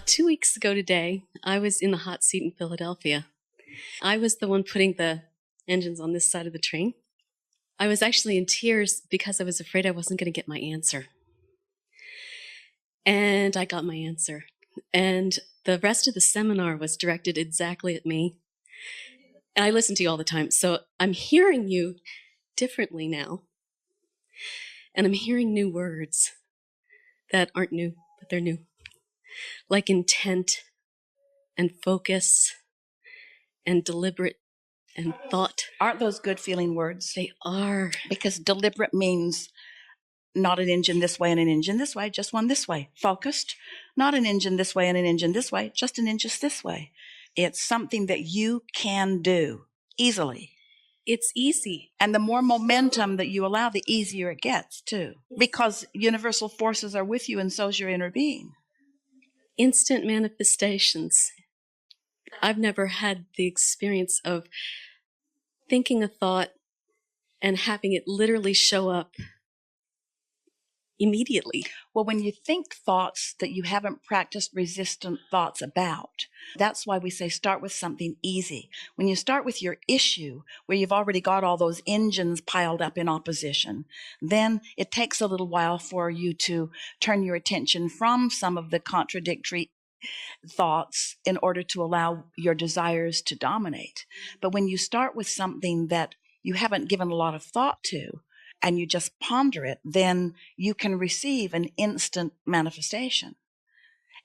2 weeks ago today, I was in the hot seat in Philadelphia. I was the one putting the engines on this side of the train. I was actually in tears because I was afraid I wasn't going to get my answer. And I got my answer. And the rest of the seminar was directed exactly at me. And I listen to you all the time, so I'm hearing you differently now. And I'm hearing new words that aren't new, but they're new. Like intent and focus and deliberate and thought. Aren't those good feeling words? They are. Because deliberate means not an engine this way and an engine this way, just one this way. Focused, not an engine this way and an engine this way, just an engine this way. It's something that you can do easily. It's easy. And the more momentum that you allow, the easier it gets too. Because universal forces are with you and so's your inner being. Instant manifestations. I've never had the experience of thinking a thought and having it literally show up immediately. Well, when you think thoughts that you haven't practiced resistant thoughts about, that's why we say start with something easy. When you start with your issue, where you've already got all those engines piled up in opposition, then it takes a little while for you to turn your attention from some of the contradictory thoughts in order to allow your desires to dominate. But when you start with something that you haven't given a lot of thought to, and you just ponder it, then you can receive an instant manifestation.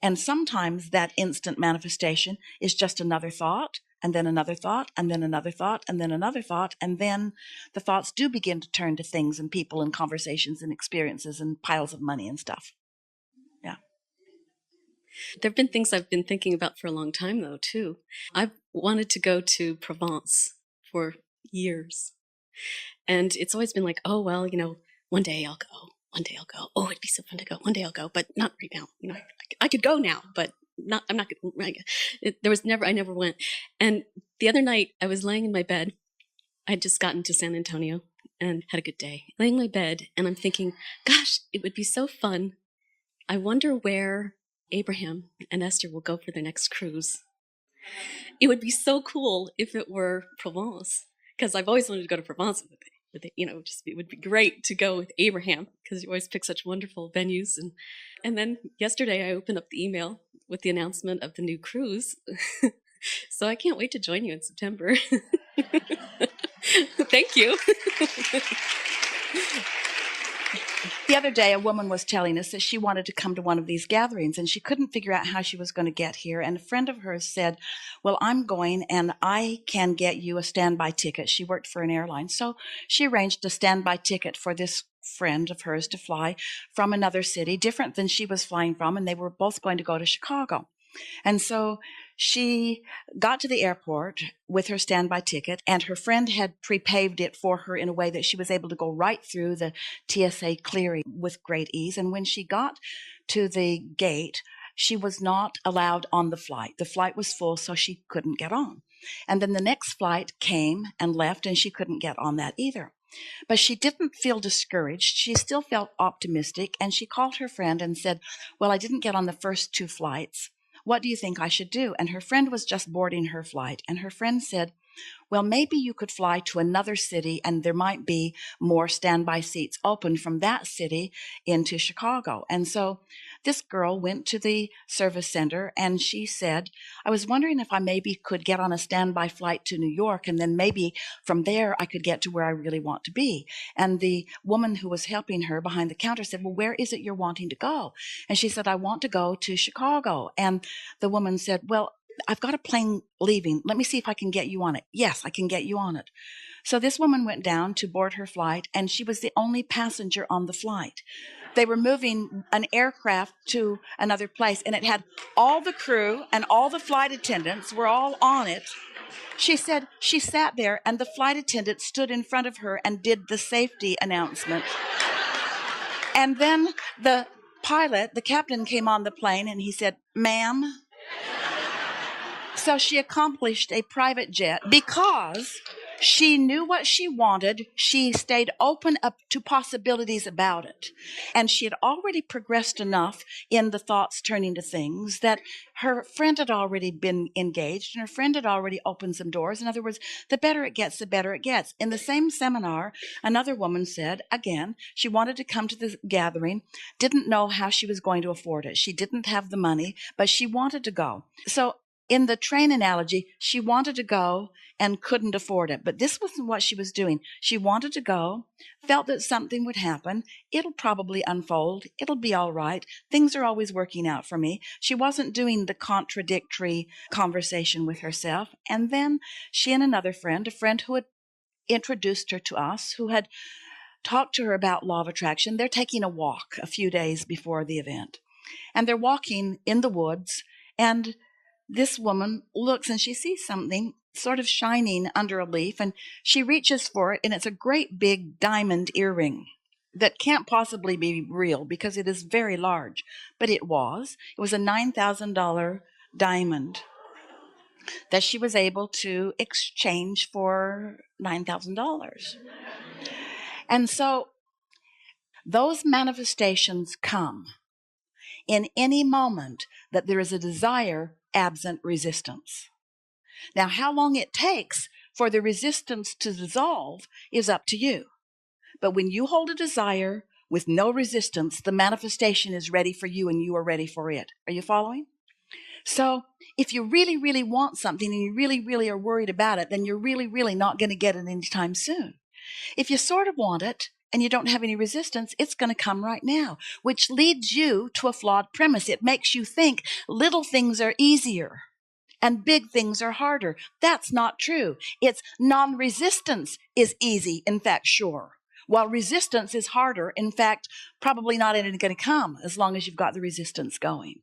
And sometimes that instant manifestation is just another thought, and then another thought, and then another thought, and then another thought, and then the thoughts do begin to turn to things and people and conversations and experiences and piles of money and stuff. Yeah. There have been things I've been thinking about for a long time, though, too. I've wanted to go to Provence for years. And it's always been like, oh, well, one day I'll go. One day I'll go. Oh, it'd be so fun to go. One day I'll go, but not right now. I could go now, but I'm not going to. I never went. And the other night I was laying in my bed. I had just gotten to San Antonio and had a good day. Laying in my bed, and I'm thinking, gosh, it would be so fun. I wonder where Abraham and Esther will go for their next cruise. It would be so cool if it were Provence. Because I've always wanted to go to Provence with it. It would be great to go with Abraham because you always pick such wonderful venues. And then yesterday I opened up the email with the announcement of the new cruise. So I can't wait to join you in September. Thank you. The other day, a woman was telling us that she wanted to come to one of these gatherings, and she couldn't figure out how she was going to get here. And a friend of hers said, well, I'm going, and I can get you a standby ticket. She worked for an airline. So she arranged a standby ticket for this friend of hers to fly from another city, different than she was flying from, and they were both going to go to Chicago. And so she got to the airport with her standby ticket, and her friend had pre-paved it for her in a way that she was able to go right through the TSA clearing with great ease. And when she got to the gate, she was not allowed on the flight. The flight was full, so she couldn't get on. And then the next flight came and left, and she couldn't get on that either. But she didn't feel discouraged. She still felt optimistic, and she called her friend and said, well, I didn't get on the first 2 flights. What do you think I should do? And her friend was just boarding her flight. And her friend said, well, maybe you could fly to another city and there might be more standby seats open from that city into Chicago. And so this girl went to the service center and she said, I was wondering if I maybe could get on a standby flight to New York, and then maybe from there I could get to where I really want to be. And the woman who was helping her behind the counter said, well, where is it you're wanting to go? And she said, I want to go to Chicago. And the woman said, well, I've got a plane leaving. Let me see if I can get you on it. Yes, I can get you on it. So this woman went down to board her flight, and she was the only passenger on the flight. They were moving an aircraft to another place, and it had all the crew and all the flight attendants were all on it. She said she sat there, and the flight attendant stood in front of her and did the safety announcement. And then the pilot, the captain, came on the plane, and he said, ma'am. So she accomplished a private jet because She knew what she wanted. She stayed open up to possibilities about it. And she had already progressed enough in the thoughts turning to things that her friend had already been engaged and her friend had already opened some doors. In other words, the better it gets, the better it gets. In the same seminar, another woman said, again, she wanted to come to the gathering, didn't know how she was going to afford it. She didn't have the money, but she wanted to go. So in the train analogy, she wanted to go and couldn't afford it. But this wasn't what she was doing. She wanted to go, felt that something would happen. It'll probably unfold. It'll be all right. Things are always working out for me. She wasn't doing the contradictory conversation with herself. And then she and another friend, a friend who had introduced her to us, who had talked to her about law of attraction, they're taking a walk a few days before the event. And they're walking in the woods, and this woman looks and she sees something sort of shining under a leaf, and she reaches for it, and it's a great big diamond earring that can't possibly be real because it is very large, but it was. It was a $9,000 diamond that she was able to exchange for $9,000. And so those manifestations come in any moment that there is a desire absent resistance. Now, how long it takes for the resistance to dissolve is up to you. But when you hold a desire with no resistance, the manifestation is ready for you and you are ready for it. Are you following? So if you really, really want something and you really, really are worried about it, then you're really, really not going to get it anytime soon. If you sort of want it and you don't have any resistance, it's going to come right now, which leads you to a flawed premise. It makes you think little things are easier and big things are harder. That's not true. It's non-resistance is easy, in fact, sure. While resistance is harder, in fact, probably not going to come as long as you've got the resistance going.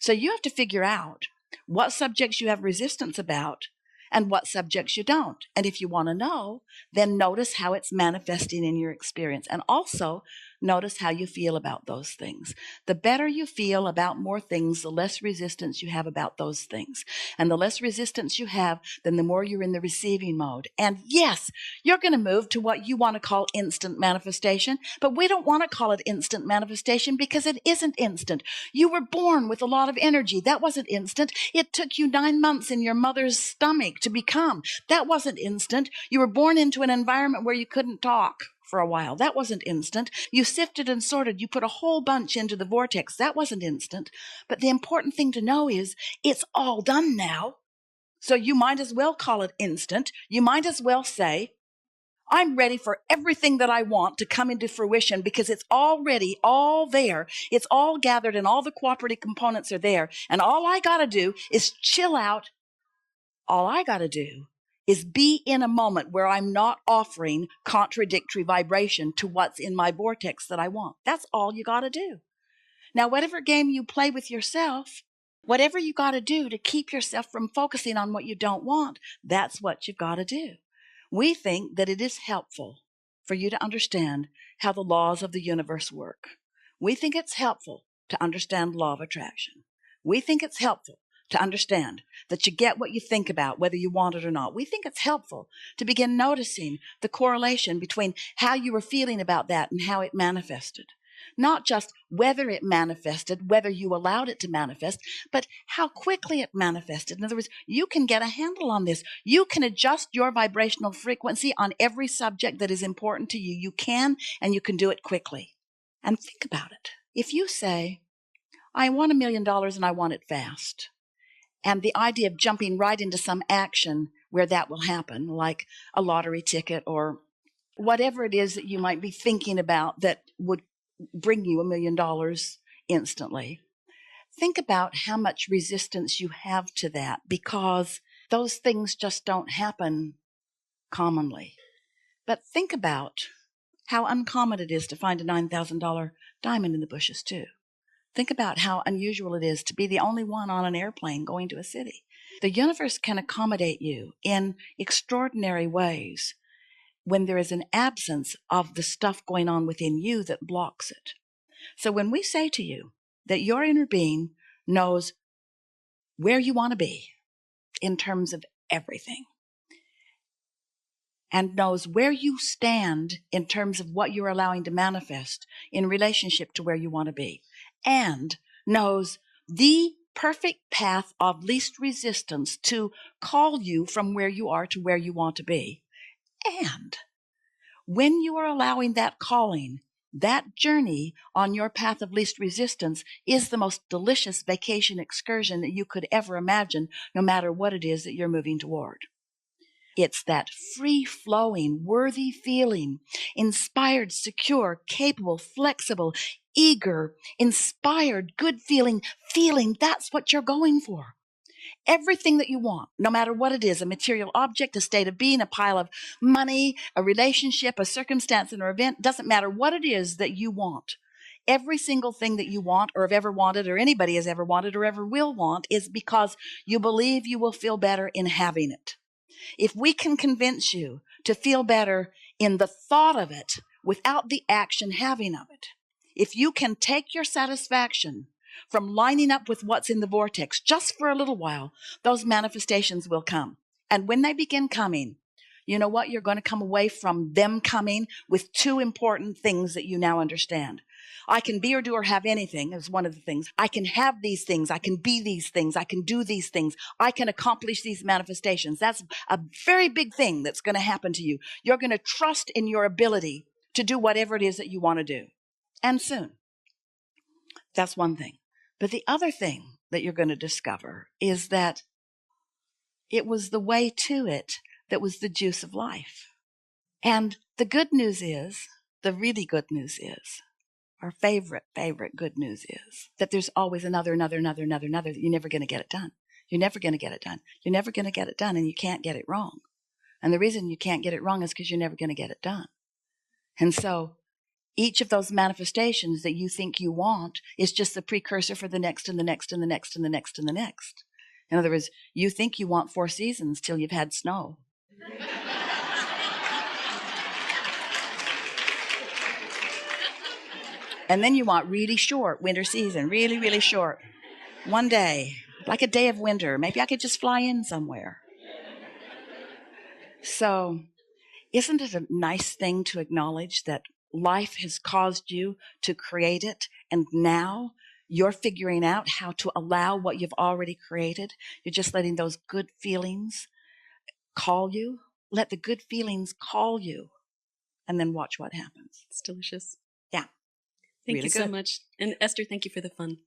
So you have to figure out what subjects you have resistance about and what subjects you don't. And if you want to know, then notice how it's manifesting in your experience. And also notice how you feel about those things. The better you feel about more things, the less resistance you have about those things. And the less resistance you have, then the more you're in the receiving mode. And yes, you're going to move to what you want to call instant manifestation, but we don't want to call it instant manifestation because it isn't instant. You were born with a lot of energy. That wasn't instant. It took you 9 months in your mother's stomach to become. That wasn't instant. You were born into an environment where you couldn't talk for a while. That wasn't instant. You sifted and sorted. You put a whole bunch into the vortex. That wasn't instant. But the important thing to know is it's all done now. So you might as well call it instant. You might as well say, I'm ready for everything that I want to come into fruition because it's already all there. It's all gathered and all the cooperative components are there. And all I got to do is chill out. All I got to do is be in a moment where I'm not offering contradictory vibration to what's in my vortex that I want. That's all you got to do. Now, whatever game you play with yourself, whatever you got to do to keep yourself from focusing on what you don't want, that's what you've got to do. We think that it is helpful for you to understand how the laws of the universe work. We think it's helpful to understand law of attraction. We think it's helpful to understand that you get what you think about, whether you want it or not. We think it's helpful to begin noticing the correlation between how you were feeling about that and how it manifested. Not just whether it manifested, whether you allowed it to manifest, but how quickly it manifested. In other words, you can get a handle on this. You can adjust your vibrational frequency on every subject that is important to you. You can, and you can do it quickly. And think about it. If you say, I want $1 million and I want it fast, and the idea of jumping right into some action where that will happen, like a lottery ticket or whatever it is that you might be thinking about that would bring you $1 million instantly. Think about how much resistance you have to that because those things just don't happen commonly. But think about how uncommon it is to find a $9,000 diamond in the bushes too. Think about how unusual it is to be the only one on an airplane going to a city. The universe can accommodate you in extraordinary ways when there is an absence of the stuff going on within you that blocks it. So when we say to you that your inner being knows where you want to be in terms of everything, and knows where you stand in terms of what you're allowing to manifest in relationship to where you want to be, and knows the perfect path of least resistance to call you from where you are to where you want to be. And when you are allowing that calling, that journey on your path of least resistance is the most delicious vacation excursion that you could ever imagine, no matter what it is that you're moving toward. It's that free-flowing, worthy feeling, inspired, secure, capable, flexible, eager, inspired, good feeling, that's what you're going for. Everything that you want, no matter what it is, a material object, a state of being, a pile of money, a relationship, a circumstance, an event, doesn't matter what it is that you want. Every single thing that you want or have ever wanted or anybody has ever wanted or ever will want is because you believe you will feel better in having it. If we can convince you to feel better in the thought of it without the action having of it, if you can take your satisfaction from lining up with what's in the vortex just for a little while, those manifestations will come. And when they begin coming, you know what? You're going to come away from them coming with two important things that you now understand. I can be or do or have anything is one of the things. I can have these things. I can be these things. I can do these things. I can accomplish these manifestations. That's a very big thing that's going to happen to you. You're going to trust in your ability to do whatever it is that you want to do. And soon. That's one thing. But the other thing that you're going to discover is that it was the way to it that was the juice of life. And the good news is, the really good news is, our favorite good news is that there's always another, that you're never going to get it done. You're never going to get it done. You're never going to get it done, and you can't get it wrong. And the reason you can't get it wrong is because you're never going to get it done. And so each of those manifestations that you think you want is just the precursor for the next and the next and the next and the next and the next. In other words, you think you want 4 seasons till you've had snow. And then you want really short winter season, really, really short. One day, like a day of winter. Maybe I could just fly in somewhere. So, isn't it a nice thing to acknowledge that life has caused you to create it, and now you're figuring out how to allow what you've already created? You're just letting those good feelings call you. Let the good feelings call you, and then watch what happens. It's delicious. Yeah. Thank Really you so good. much. And Esther, thank you for the fun.